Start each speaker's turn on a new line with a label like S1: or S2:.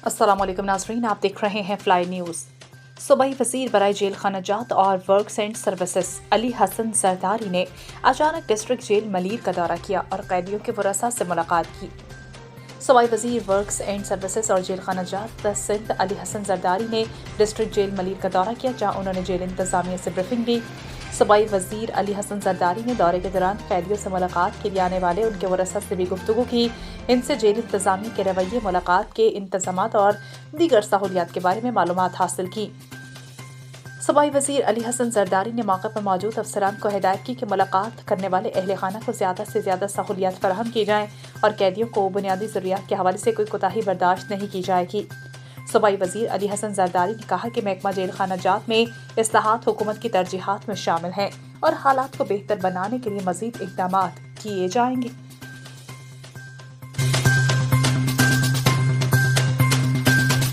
S1: अस्सलाम वालेकुम नाज़रीन, आप देख रहे हैं फ्लाई न्यूज़। सूबाई वज़ीर बराए जेल खानाजात और works and services Ali Hasan Zardari ने अचानक डिस्ट्रिक्ट जेल मलीर का दौरा किया और कैदियों के वरसा से मुलाकात की। सूबाई वज़ीर वर्क्स एंड सर्विसेज और जेल खानाजात सिंध अली हसन जरदारी ने डिस्ट्रिक्ट जेल मलीर का दौरा किया, जहाँ उन्होंने जेल इंतज़ामिया से ब्रीफिंग दी। सूबाई वज़ीर अली हसन जरदारी ने दौरे के दौरान कैदियों से मुलाकात के लिए आने वाले उनके वरसा से भी गुफ्तगू की। इनसे जेल इंतज़ामिया के रवैये, मुलाकात के इंतज़ामात और दीगर सहूलियात के बारे में मालूमात हासिल की। सूबाई वज़ीर अली हसन जरदारी ने मौके पर मौजूद अफसरान को हिदायत की कि मुलाकात करने वाले अहले खाना को ज़्यादा से ज़्यादा सहूलियात फराहम की जाएँ और कैदियों को बुनियादी ज़रूरियात के हवाले से कोई कोताही बर्दाश्त नहीं की जाएगी। सूबाई वज़ीर अली हसन जरदारी ने कहा कि महकमा जेल खानाजात में इस्लाहात हुकूमत की तरजीहात में शामिल हैं और हालात को बेहतर बनाने के लिए मज़ीद इक़दामात किए जाएंगे।